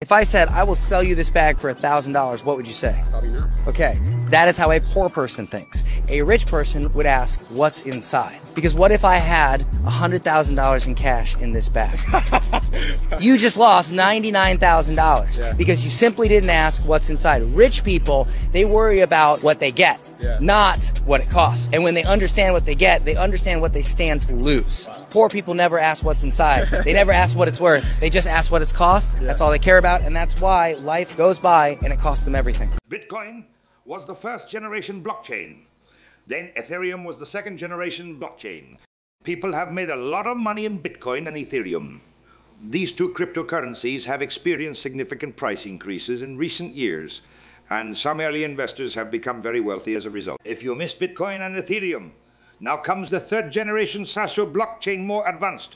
If I said, I will sell you this bag for $1,000, what would you say? Probably not. Okay, that is how a poor person thinks. A rich person would ask, what's inside? Because what if I had $100,000 in cash in this bag? You just lost $99,000 because you simply didn't ask what's inside. Rich people, they worry about what they get, not what it costs. And when they understand what they get, they understand what they stand to lose. Poor people never ask what's inside. They never ask what it's worth. They just ask what it's cost. That's all they care about, and that's why life goes by and it costs them everything. Bitcoin was the first generation blockchain. Then Ethereum was the second generation blockchain. People have made a lot of money in Bitcoin and Ethereum. These two cryptocurrencies have experienced significant price increases in recent years, and some early investors have become very wealthy as a result. If you missed Bitcoin and Ethereum, now comes the third generation Sasio blockchain, more advanced.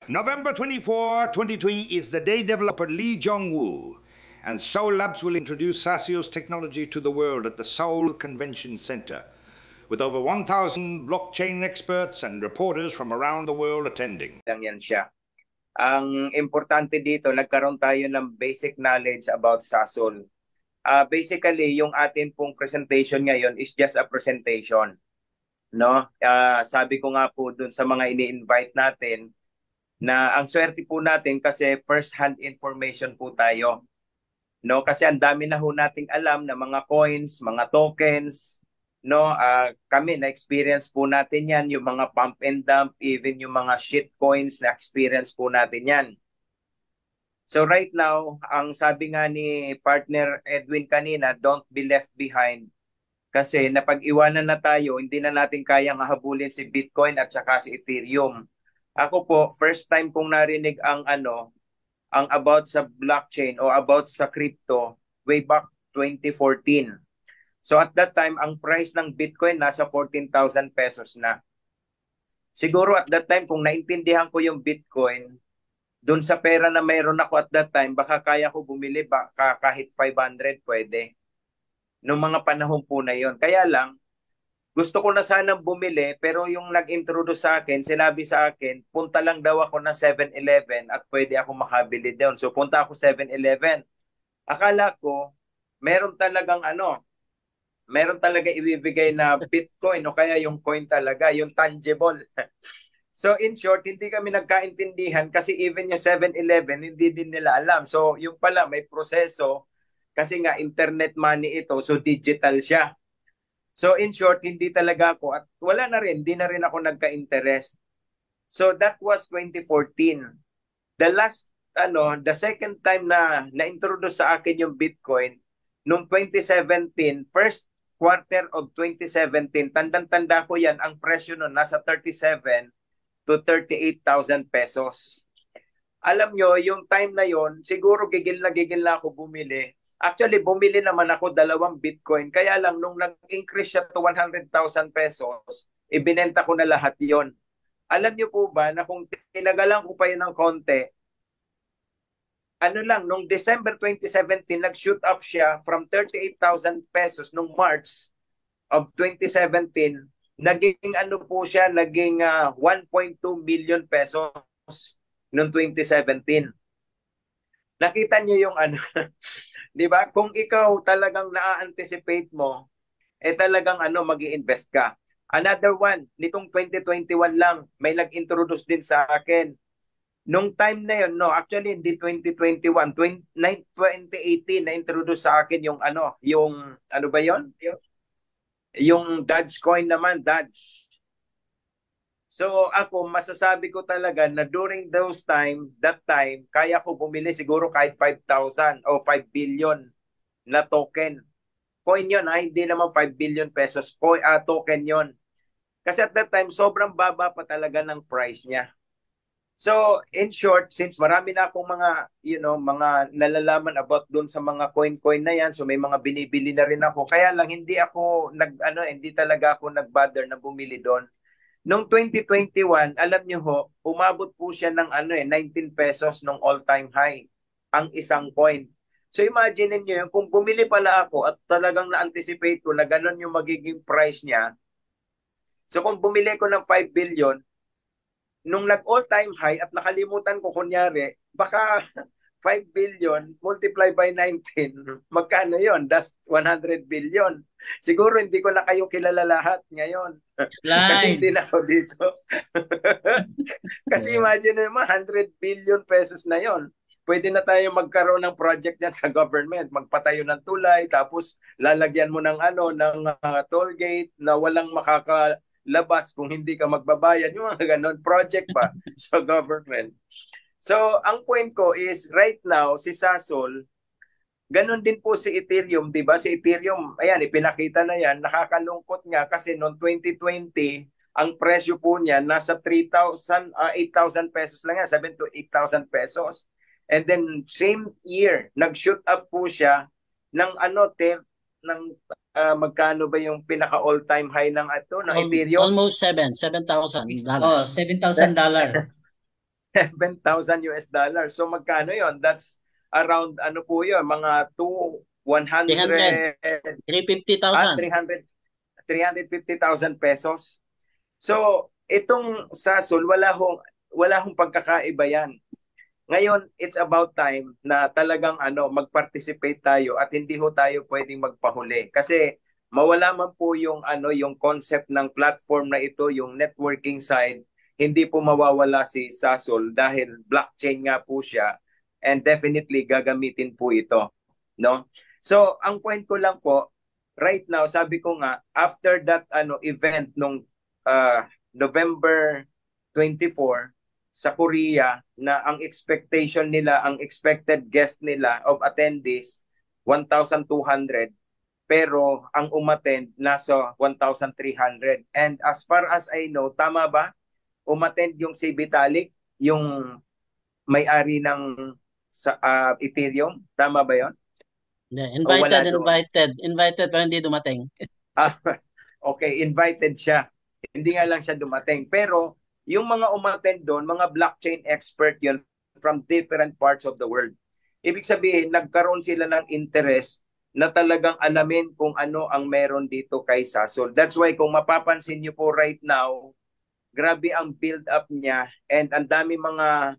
November 24, 2020 is the day developer Lee Jong-woo and Seoul Labs will introduce Sasio's technology to the world at the Seoul Convention Center, with over 1,000 blockchain experts and reporters from around the world attending. Lang yan siya. Ang importante dito, nagkaroon tayo ng basic knowledge about Sasol. Basically, yung atin pong presentation ngayon is just a presentation. No? Sabi ko nga po dun sa mga ini-invite natin na ang swerte po natin kasi first-hand information po tayo. No? Kasi ang dami na ho nating alam na mga coins, mga tokens, no, kami na-experience po natin yan, yung mga pump and dump, even yung mga shit coins na-experience po natin yan. So right now, ang sabi nga ni partner Edwin kanina, don't be left behind. Kasi napag-iwanan na tayo, hindi na natin kayang habulin si Bitcoin at saka si Ethereum. Ako po, first time kong narinig ang about sa blockchain o about sa crypto way back 2014. So at that time, ang price ng Bitcoin nasa 14,000 pesos na. Siguro at that time, kung naintindihan ko yung Bitcoin, dun sa pera na mayroon ako at that time, baka kaya ko bumili kahit 500 pwede. Noong mga panahon po na yon. Kaya lang, gusto ko na sanang bumili, pero yung nag-introduce sa akin, sinabi sa akin, punta lang daw ako ng 7-Eleven at pwede ako makabili doon. So punta ako 7-Eleven. Akala ko, meron talagang meron talaga ibibigay na Bitcoin o kaya yung coin talaga, yung tangible. So in short, hindi kami nagkaintindihan kasi even yung 7-Eleven, hindi din nila alam. So yung pala, may proseso kasi nga internet money ito, so digital siya. So in short, hindi talaga ako at wala na rin, hindi na rin ako nagka-interest. So that was 2014. The second time na na-introduce sa akin yung Bitcoin, noong 2017, first quarter of 2017, tandang-tanda ko yan, ang presyo nun nasa 37 to 38,000 pesos. Alam nyo, yung time na yon, siguro gigil na ako bumili. Actually, bumili naman ako 2 Bitcoin. Kaya lang, nung nag-increase siya to 100,000 pesos, ibinenta ko na lahat yon. Alam nyo po ba na kung tinagalan ko pa yun ng konti, nung December 2017, nag-shoot up siya from 38,000 pesos nung March of 2017, naging po siya, naging 1.2 million pesos noong 2017. Nakita niyo yung di ba? Kung ikaw talagang na-anticipate mo, talagang magi-invest ka. Another one, nitong 2021 lang, may nag-introduce din sa akin. Nung time na yun, actually hindi 2021, 2018 na-introduce sa akin yung ano ba yun? Yung Dogecoin naman, Doge. So ako, masasabi ko talaga na during that time, kaya ko bumili siguro kahit 5,000 o 5 billion na token. Coin yun, hindi naman 5 billion pesos. Token yun. Kasi at that time, sobrang baba pa talaga ng price niya. So, in short, since marami na akong mga, mga nalalaman about dun sa mga coin na yan, so may mga binibili na rin ako. Kaya lang, hindi talaga ako nag-bother na bumili doon. Noong 2021, alam niyo ho, umabot po siya ng 19 pesos nung all-time high, ang isang coin. So imagine niyo kung bumili pala ako at talagang na-anticipate ko na ganun yung magiging price niya. So kung bumili ko ng 5 billion, nung nag all-time high at nakalimutan ko kunyari, baka 5 billion multiply by 19, magkano yon? That's 100 billion. Siguro hindi ko na kayo kilala lahat ngayon. Kasi hindi na ako dito. Kasi imagine naman, 100 billion pesos na yon. Pwede na tayo magkaroon ng project niyan sa government. Magpatayo ng tulay, tapos lalagyan mo ng toll gate na walang makakalabas kung hindi ka magbabayad. Yung mga ganon, project pa sa government. So, ang point ko is, right now, si Sasol, ganun din po si Ethereum, di ba? Si Ethereum, ayan, ipinakita na yan, nakakalungkot nga kasi noong 2020, ang presyo po niya nasa 8,000 pesos lang yan, 7 to 8,000 pesos. And then, same year, nag-shoot up po siya ng magkano ba yung pinaka all-time high ng Ethereum? Almost $7,000. Oh, $7,000. $7,000. So magkano yon? That's around po yun, mga 350,000. 350,000 pesos. So itong Sasol, wala hong pagkakaiba yan. Ngayon, it's about time na talagang mag-participate tayo at hindi ho tayo pwedeng magpahuli. Kasi mawala man po yung yung concept ng platform na ito, yung networking side, hindi po mawawala si Sasol dahil blockchain nga po siya and definitely gagamitin po ito, no? So, ang point ko lang po, right now, sabi ko nga, after that event nung November 24 sa Korea, na ang expectation nila, ang expected guest nila of attendees, 1,200, pero ang umattend nasa 1,300. And as far as I know, tama ba? Umattend yung si Vitalik, yung may-ari ng Ethereum. Tama ba yon? Yeah, invited pero hindi dumating. Okay, invited siya. Hindi nga lang siya dumating. Pero yung mga umattend doon, mga blockchain expert yon from different parts of the world. Ibig sabihin, nagkaroon sila ng interest na talagang alamin kung ano ang meron dito kay Sasol. That's why kung mapapansin niyo po right now, grabe ang build up niya and ang dami mga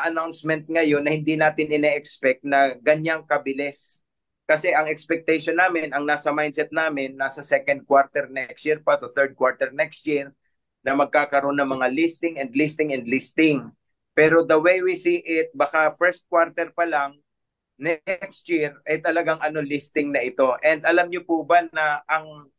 announcement ngayon na hindi natin ina-expect na ganyang kabilis. Kasi ang expectation namin, ang nasa mindset namin, nasa second quarter next year pa to third quarter next year na magkakaroon ng mga listing and listing and listing. Pero the way we see it, baka first quarter pa lang next year ay talagang listing na ito. And alam niyo po ba na ang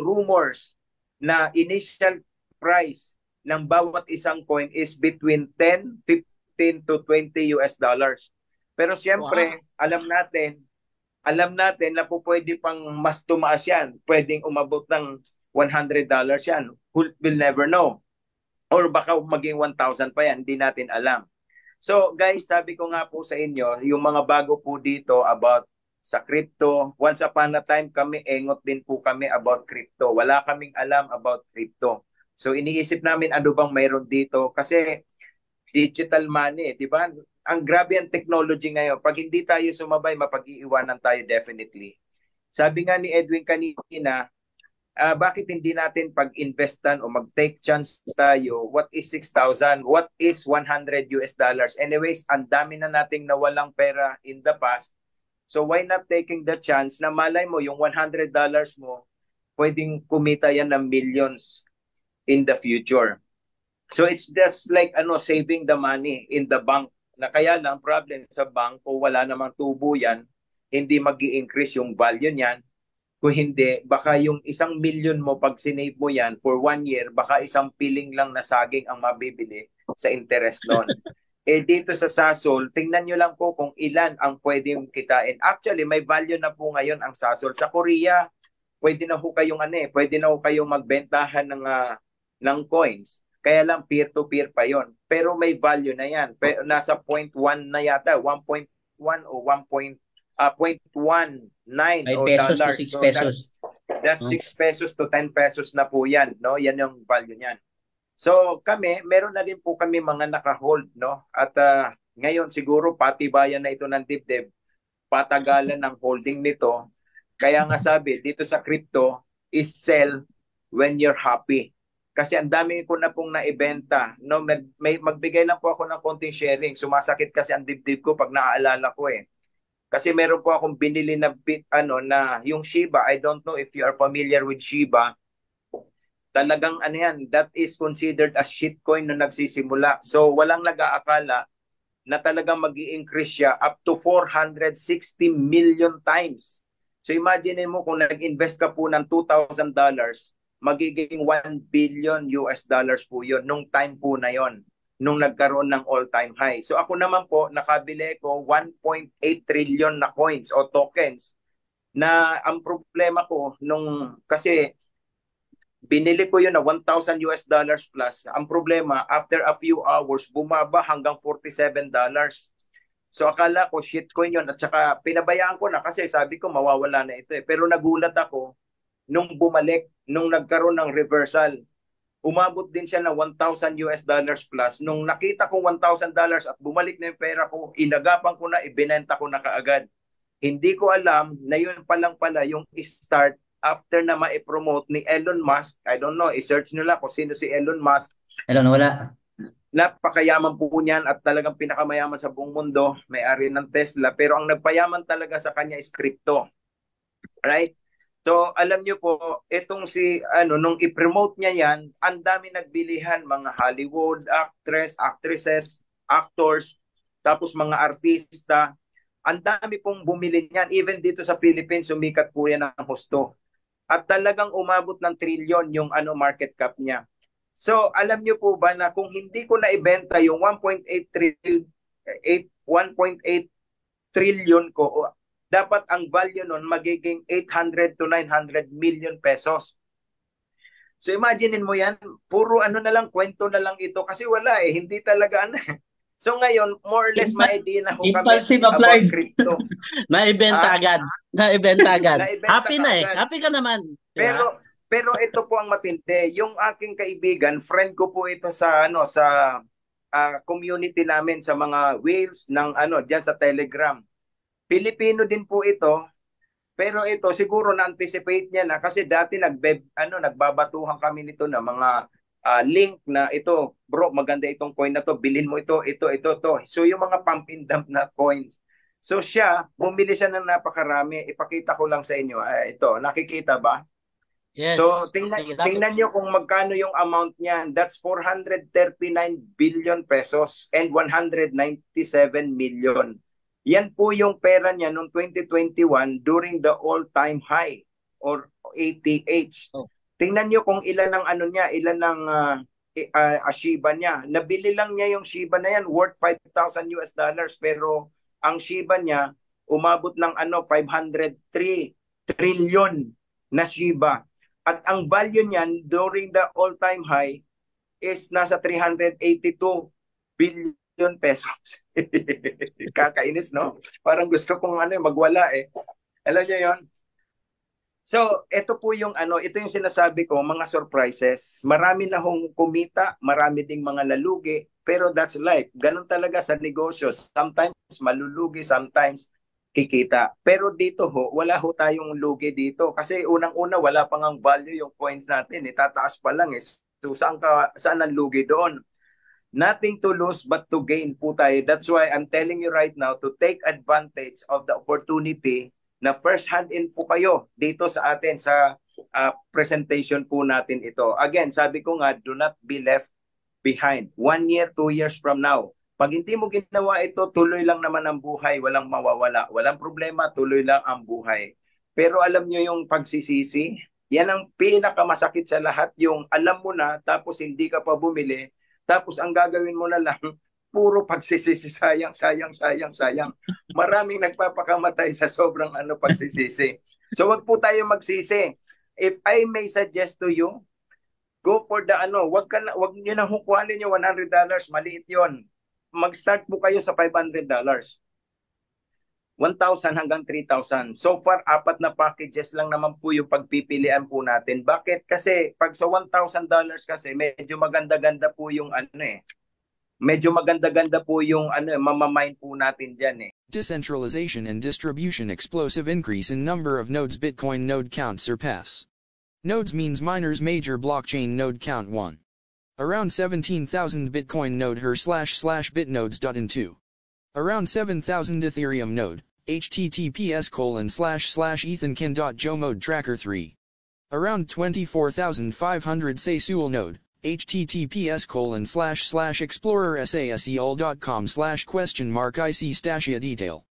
rumors na initial price ng bawat isang coin is between 10, 15 to 20 US dollars. Pero siyempre, alam natin na po pwede pang mas tumaas yan. Pwedeng umabot ng $100 yan. We'll never know. Or baka maging 1,000 pa yan. Hindi natin alam. So guys, sabi ko nga po sa inyo, yung mga bago po dito about sa crypto, once upon a time kami, engot din po kami about crypto. Wala kaming alam about crypto. So iniisip namin ano bang mayroon dito kasi digital money, di ba? Ang grabe ang technology ngayon. Pag hindi tayo sumabay, mapag-iiwanan tayo definitely. Sabi nga ni Edwin kanina, bakit hindi natin pag-investan o mag-take chance tayo? What is 6,000? What is 100 US dollars? Anyways, ang dami na nating nawalang pera in the past. So why not taking the chance na malay mo yung $100 mo, pwedeng kumita yan ng millions in the future. So it's just like saving the money in the bank. Na kaya lang problem sa bank, kung wala namang tubo yan, hindi mag-i-increase yung value niyan. Kung hindi, baka yung 1 million mo pag sinave mo yan for 1 year, baka isang piling lang na saging ang mabibili sa interest noon. Dito sa Sasol, tingnan nyo lang po kung ilan ang pwedeng kitain. Actually, may value na po ngayon ang Sasol. Sa Korea, pwede na ho kayong magbentahan ng coins. Kaya lang peer-to-peer pa yon. Pero may value na yan. Pero nasa 0.1 na yata, 1.1 o 0.19 o dollars. To 6 pesos. That's 6 pesos to 10 pesos na po yan. No? Yan yung value niyan. So kami, meron na din po kami mga naka-hold. No? At ngayon siguro patibayan na ito ng dibdib. Patagalan ng holding nito. Kaya nga sabi, dito sa crypto is sell when you're happy. kasi ang dami ko na pong naibenta. No, magbigay lang po ako ng konting sharing. Sumasakit kasi ang dibdib ko pag naaalala ko eh. Kasi meron po akong binili na na yung Shiba. I don't know if you are familiar with Shiba. Talagang ano yan, that is considered as shitcoin na nagsisimula. So walang nag-aakala na talagang mag-i-increase siya up to 460 million times. So imagine mo kung nag-invest ka po ng $2,000, magiging 1 billion US dollars po yun nung time po na yon, nung nagkaroon ng all-time high. So ako naman po, nakabili ko 1.8 trillion na coins o tokens na ang problema ko nung kasi binili ko yun na 1,000 US dollars plus. Ang problema, after a few hours, bumaba hanggang $47. So akala ko shitcoin yun at saka pinabayaan ko na kasi sabi ko mawawala na ito eh. Pero nagulat ako nung bumalik, nung nagkaroon ng reversal. Umabot din siya ng 1,000 US dollars plus. Nung nakita ko $1,000 at bumalik na yung pera ko, inagapan ko na, ibinenta ko na kaagad. Hindi ko alam na yun palang pala yung start after na ma-promote ni Elon Musk. I don't know, i-search nyo lang kung sino si Elon Musk. Wala. Napakayaman po niyan at talagang pinakamayaman sa buong mundo. May-ari ng Tesla. Pero ang nagpayaman talaga sa kanya is crypto. Right? So, alam nyo po, itong nung i-promote niya yan, ang dami nagbilihan, mga Hollywood actresses, actors, tapos mga artista. Ang dami pong bumili niyan. Even dito sa Philippines, sumikat po yan ng husto. At talagang umabot ng trilyon yung market cap niya. So, alam nyo po ba na kung hindi ko na ibenta yung 1.8 trillion ko, dapat ang value nun magiging 800 to 900 million pesos. So imaginein mo yan, puro na lang, kwento na lang ito kasi wala eh, hindi talaga So ngayon, more or less may idea na kung kami about crypto. Naibenta agad. Naibenta agad. Happy na eh. Agad. Happy ka naman. Diba? Pero ito po ang matindi. Yung aking kaibigan, friend ko po ito sa community namin sa mga whales ng diyan sa Telegram. Pilipino din po ito, pero ito siguro na-anticipate niya na kasi dati nagbabatuhan kami nito na mga link na ito, bro, maganda itong coin na to, bilhin mo ito. So yung mga pump and dump na coins. So bumili siya ng napakarami. Ipakita ko lang sa inyo. Ito, nakikita ba? Yes. So tingnan niyo kung magkano yung amount niyan. That's 439 billion pesos and 197 million. Yan po yung pera niya noong 2021 during the all-time high or ATH. Oh. Tingnan niyo kung ilan ng ilan ng Shiba niya. Nabili lang niya yung Shiba na yan worth 5,000 US dollars pero ang Shiba niya umabot ng 503 trillion na Shiba. At ang value niyan during the all-time high is nasa 382 billion pesos. Kakainis, no? Parang gusto kong magwala eh. Alam niyo yon? So, ito po yung ito yung sinasabi ko, mga surprises. Marami na hong kumita, marami ding mga lalugi, pero that's life. Ganun talaga sa negosyo. Sometimes malulugi, sometimes kikita. Pero dito wala tayong lugi dito kasi unang-una wala pang ang value yung coins natin, tataas pa lang eh. So saan ang lugi doon? Nothing to lose but to gain po tayo. That's why I'm telling you right now to take advantage of the opportunity na first-hand info kayo dito sa atin sa presentation po natin ito. Again, sabi ko nga, do not be left behind. 1 year, 2 years from now. Pag hindi mo ginawa ito, tuloy lang naman ang buhay, walang mawawala. Walang problema, tuloy lang ang buhay. Pero alam nyo yung pagsisisi, yan ang pinakamasakit sa lahat, yung alam mo na, tapos hindi ka pa bumili, tapos ang gagawin mo na lang, puro pagsisisi, sayang. Maraming nagpapakamatay sa sobrang pagsisisi. So wag po tayo magsisi. If I may suggest to you, go for the wag niyo na hukuhanin yung $100, maliit yon. Mag-start po kayo sa $500. 1,000 hanggang 3,000. So far, 4 na packages lang naman po yung pagpipilian po natin. Bakit? Kasi pag sa $1,000 kasi, medyo maganda-ganda po yung medyo maganda-ganda po yung mamamine po natin dyan eh. Decentralization and distribution. Explosive increase in number of nodes. Bitcoin node count surpass Nodes means miners major blockchain node count 1. Around 17,000 Bitcoin node her/bitnodes. 2. Around 7,000 Ethereum node, https://ethanken.jo mode tracker 3. Around 24,500 Sasul node, https://explorersasol.com/?IC Statia detail.